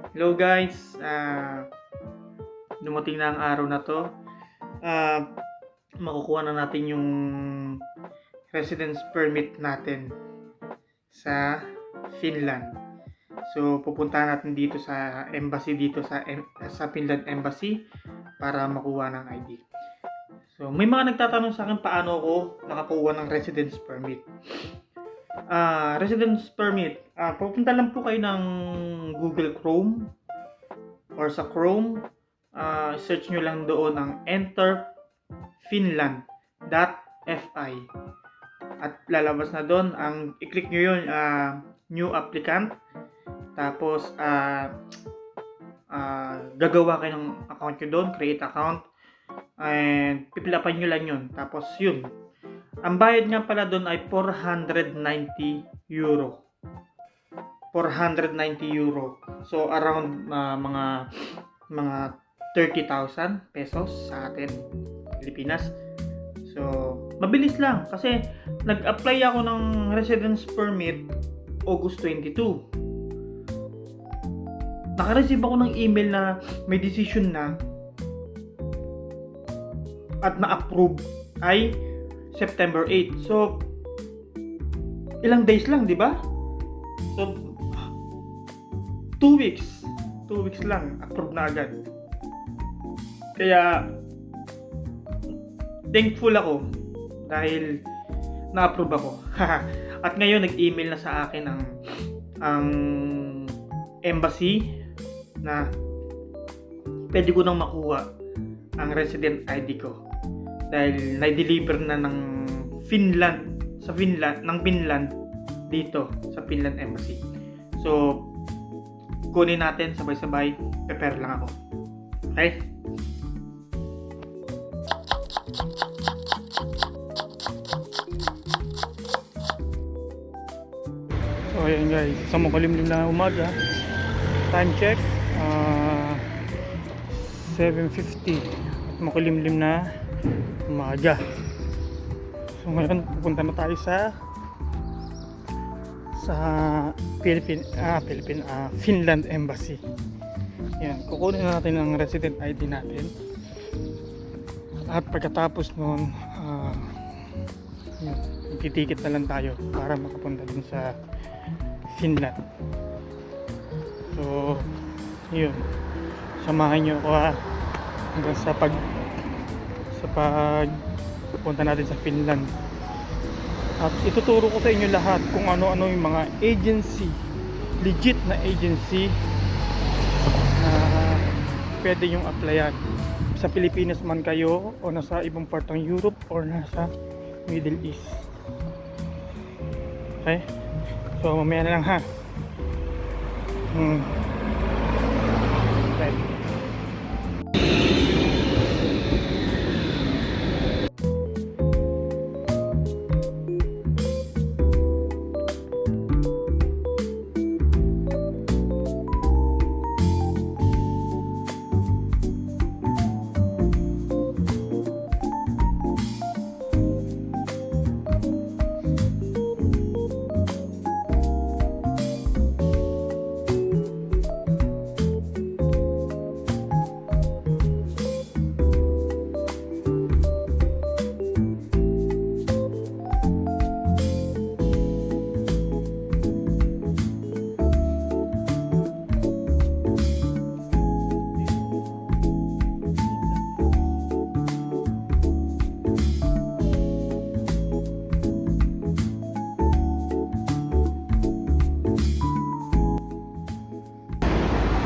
Hello guys, dumating na ang araw na to. Ah, Makukuha na natin yung residence permit natin sa Finland. So pupuntahan natin dito sa embassy dito sa Finland embassy para makuha ng ID. So may mga nagtatanong sa akin paano ako nakakuha ng residence permit. Residence permit, pupunta lang po kayo ng Google Chrome or sa Chrome. Search nyo lang doon ang enterfinland.fi at lalabas na doon. I-click nyo yun, new applicant, tapos gagawa kayo ng account nyo doon, create account, and pipilapan nyo lang yun. Tapos yun, ang bayad nga pala doon ay 490 euro. 490 euro. So around mga 30,000 pesos sa atin Pilipinas. So mabilis lang kasi nag-apply ako ng residence permit August 22. Naka-receive ako ng email na may decision na at na-approve ay September 8. So ilang days lang, di ba? So 2 weeks. 2 weeks lang, approve na agad. Kaya thankful ako dahil na-approve ako. At ngayon nag-email na sa akin ang embassy na pwede ko nang makuha ang resident ID ko dahil na-deliver na ng Finland dito sa Finland embassy. So kunin natin sabay-sabay, prepare lang ako. Okay? So ayan guys, sa makulimlim na umaga, time check 7:50 at makulimlim na umaga. So ngayon pupunta na tayo sa Finland embassy. Yan, kukunin na natin ang resident ID natin. At pagkatapos noon, titikit na lang tayo para makapunta din sa Finland. So, yun. Samahan nyo ako hanggang sa punta natin sa Finland. At ituturo ko sa inyo lahat kung ano-ano yung mga agency, legit na agency na pwede yung applyan. Sa Pilipinas man kayo o nasa ibang part ng Europe or nasa Middle East. Okay? So mamaya na lang ha. Okay.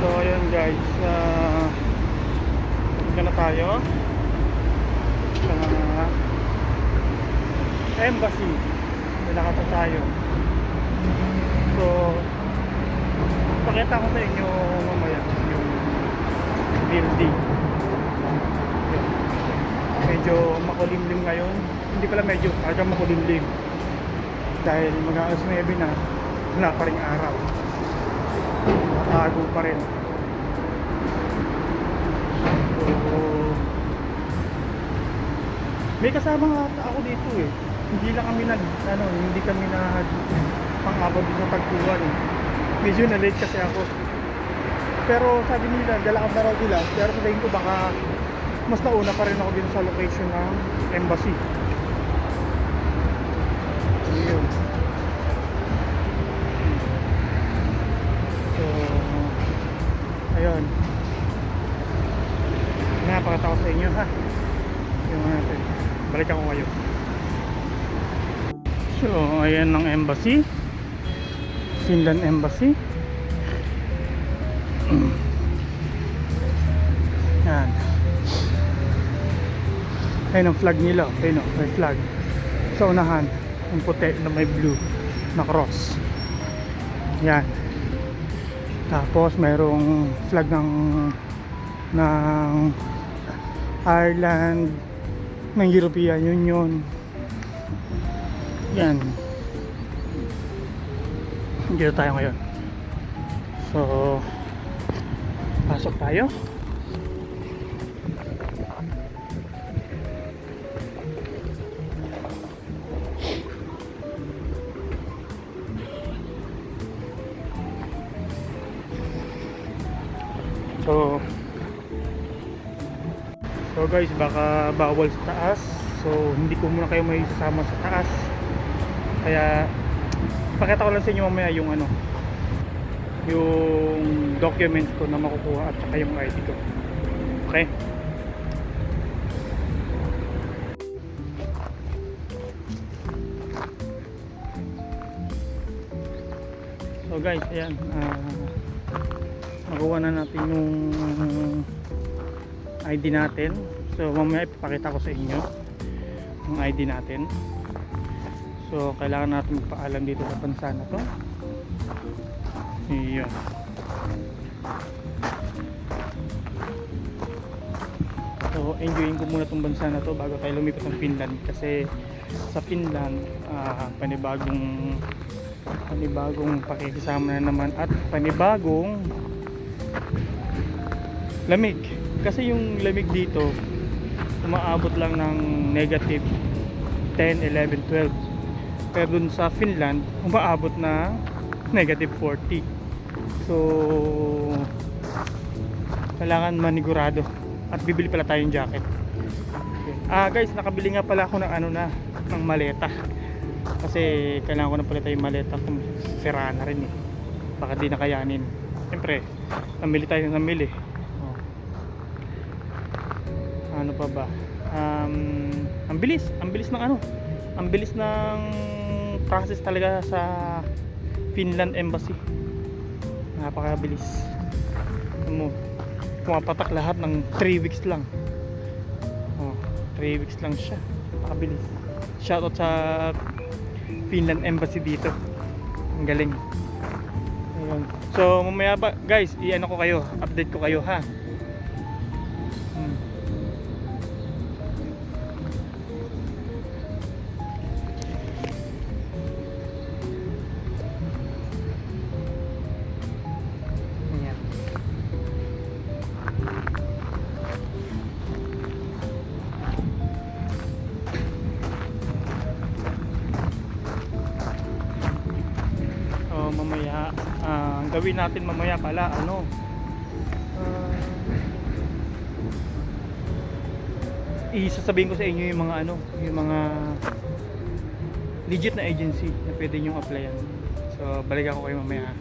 So ayun guys, punta na tayo sa embassy. Nilakad tayo. So pakita ko sa inyo mamaya yung building. Medyo makulimlim ngayon. Hindi pala medyo, talagang makulimlim dahil mag-aalas 9 na, wala pa ring araw. Tago pa rin. So, may kasama ako dito eh. Hindi kami pang-abot sa tagpuan eh. Medyo na late kasi ako. Pero sabi nila, lalakad na raw sila. Pero sa tingin ko baka mas nauna pa rin ako din sa location ng embassy. Ayun. So, ayun. Napakita ko sa inyo ha. Yung natin. Balikan ko kayo. So, ayan ang embassy. Finland Embassy. Yan. Ayun ang flag nila. Ayun o, may flag. Sa unahan, yung puti na may blue na cross. Yan. Tapos mayroong flag ng Ireland, ng European Union. Yan. Dito tayo ngayon. So, pasok tayo. So guys, baka bawal sa taas. So hindi ko muna kayo may sasama sa taas. Kaya pakita ko lang sa inyo mamaya yung yung documents ko na makukuha at saka yung ID ko. Okay? So guys, ayan, makuha na natin yung ID natin. So mamaya ipapakita ko sa inyo yung ID natin. So kailangan natin magpaalam dito sa bansa na to. Iyon. So enjoyin ko muna tong bansa na to bago tayo lumipat ng Finland, kasi sa Finland panibagong pakikisama na naman at panibagong lamig. Kasi yung lamig dito umaabot lang ng negative 10, 11, 12. Pero dun sa Finland umaabot na negative 40. So kailangan manigurado at bibili pala tayong jacket. Okay. Guys, nakabili nga pala ako ng ng maleta. Kasi kailangan ko na pala tayong maleta kung sira na rin eh. Baka di nakayanin. Siyempre, namili tayo ng namili. Ano pa ba? Ang bilis ng process talaga sa Finland Embassy. Napakabilis. Pumapatak lahat ng 3 weeks lang. 3 weeks lang siya. Napakabilis. Shoutout sa Finland Embassy dito. Ang galing. Ayun. So mamaya ba guys, ko kayo, update ko kayo ha. Mamaya gawin natin mamaya pala isasabihin ko sa inyo yung mga legit na agency na pwede nyo applyan. So balikan ko kayo mamaya.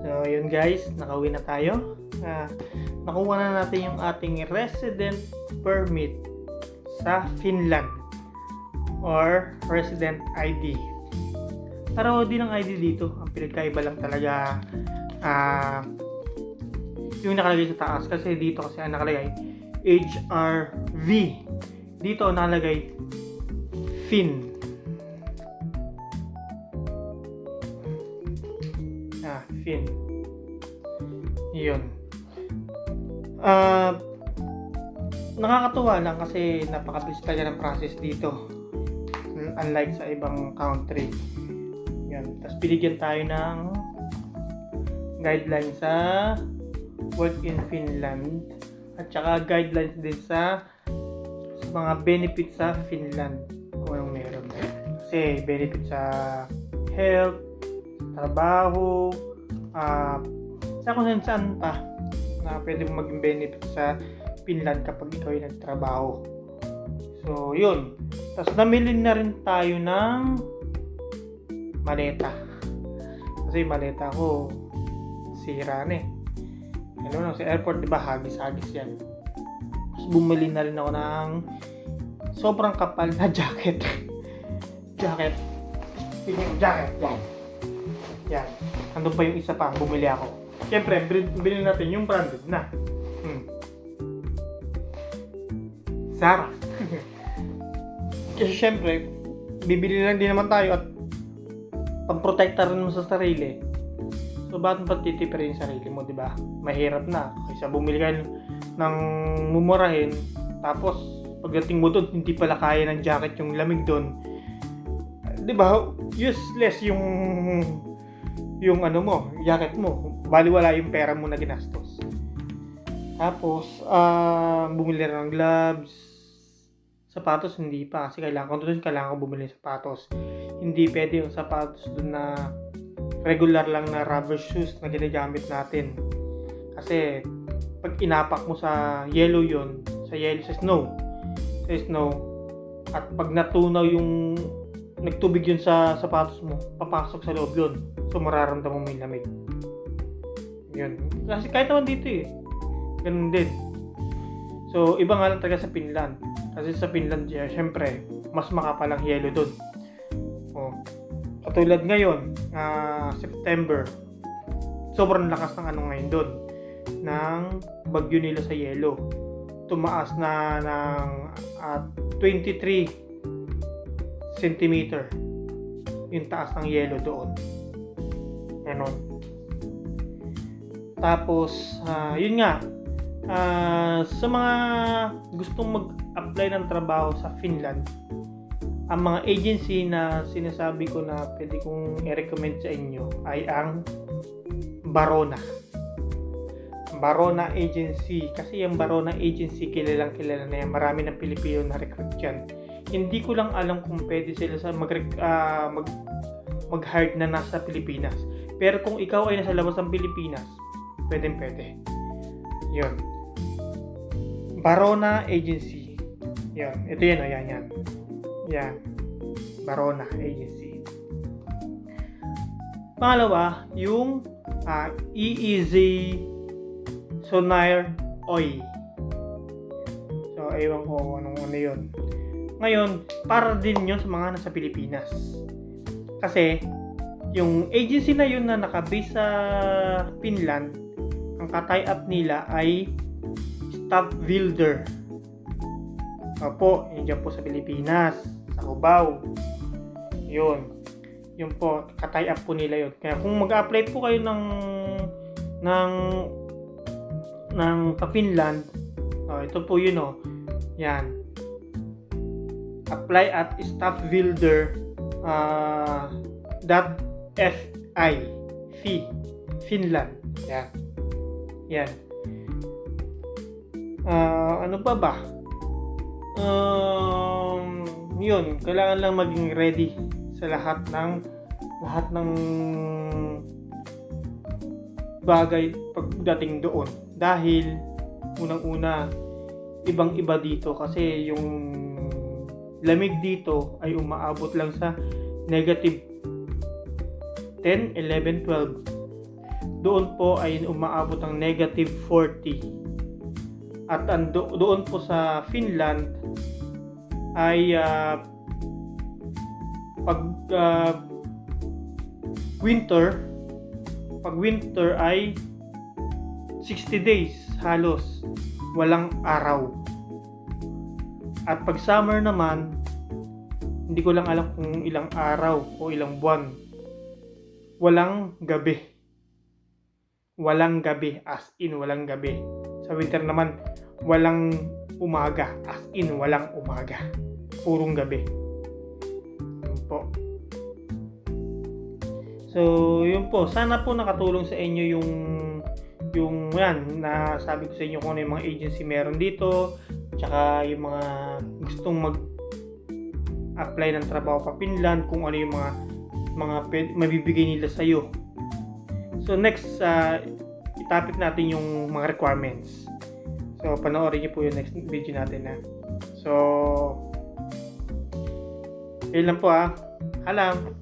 So yun guys, nakauwi na tayo. Nakuha na natin yung ating resident permit sa Finland or resident ID. Pero din ang ID dito, ang pinagkaiba lang talaga yung nakalagay sa taas, kasi dito kasi ang nakalagay HRV, dito ang nakalagay Fin. Fin. Yun. Nakakatuwa lang kasi napakabilis talaga ng process dito, unlike sa ibang country. Yan. Tapos binigyan tayo ng guidelines sa work in Finland at saka guidelines din sa mga benefits sa Finland kung anong meron. Kasi benefits sa health, trabaho, sa kung saan pa na pwede mo maging benefit sa Finland kapag ikaw ay nagtrabaho. So, yun. Tapos, namili na rin tayo ng maleta. Kasi maleta ko, sira na eh. Ano sa airport, diba, hagis-hagis yan. Tapos, bumili na rin ako ng sobrang kapal na jacket. Jacket. Speaking of jacket, yan. Yan. Andun pa yung isa pa, bumili ako. Siyempre, bilhin natin yung branded na. Zara. Kasi siyempre, bibili lang din naman tayo at pang-protector rin mo sa sarili. So, bakit mo patitipirin yung sarili mo, di ba? Mahirap na. Kaysa bumili ka ng mumurahin, tapos pagdating mo doon, hindi pala kaya ng jacket yung lamig doon. Di ba? Useless yung ano mo, jacket mo. Baliwala yung pera mo na ginastos. Tapos, bumili rin ng gloves. Sapatos, hindi pa. Kasi kailangan ko bumili ng sapatos. Hindi pwede yung sapatos doon na regular lang na rubber shoes na ginagamit natin. Kasi, pag inapak mo sa yellow yon, sa snow, at pag natunaw yung nagtubig yun sa sapatos mo, papasok sa loob yun. So, mararamdaman mo yung lamig. Yun. Kasi kahit naman dito eh. Ganun din. So, iba nga lang talaga sa Finland. Kasi sa Finland, syempre, mas makapal ang yelo doon. Oh. Katulad ngayon, September, sobrang lakas ng ngayon doon. Ng bagyo nila sa yelo. Tumaas na ng 23 centimeter yung taas ng yelo doon. Ganon. Tapos, yun nga, sa mga gustong mag-apply ng trabaho sa Finland, ang mga agency na sinasabi ko na pwede kong i-recommend sa inyo ay ang Barona Agency. Kasi yung Barona Agency, kilalang kilala na yan. Marami ng Pilipino na recruit dyan. Hindi ko lang alam kung pwede sila sa mag-hire na nasa Pilipinas. Pero kung ikaw ay nasa labas ng Pilipinas, pwede. Yun. Barona Agency. Yun. Ito yan, yan. Yan. Barona Agency. Pangalawa, yung EEZ Sonair Oy. So, ewan ko ano yun. Ngayon, para din yun sa mga nasa Pilipinas. Kasi, yung agency na yun na nakabase sa Finland, ang ka-tie up nila ay Staffbuilder. Opo, yun dyan po sa Pilipinas, sa Cubao. Yun po, ka-tie up po nila yun. Kaya kung mag-apply po kayo ng pa-Finland, ito po yun yan. Apply at staffbuilder.fi Finland. Yan. Ano pa ba? Yun, kailangan lang maging ready sa lahat ng bagay pagdating doon. Dahil unang-una, ibang-iba dito kasi yung lamig dito ay umaabot lang sa negative 10, 11, 12. Doon po ay umaabot ng negative 40. At doon po sa Finland ay pag winter ay 60 days halos walang araw. At pag summer naman, hindi ko lang alam kung ilang araw o ilang buwan, walang gabi. Walang gabi, as in walang gabi. Sa winter naman, walang umaga, as in walang umaga. Purong gabi. Yun po. So, yun po. Sana po nakatulong sa inyo yung yan, na sabi ko sa inyo kung ano yung mga agency meron dito, tsaka yung mga gustong mag-apply ng trabaho pa Finland, kung ano yung mga mabibigay nila sa'yo. So, So next, itapik natin yung mga requirements. So panoorin niyo po yung next video natin na. So, yun lang po Alam.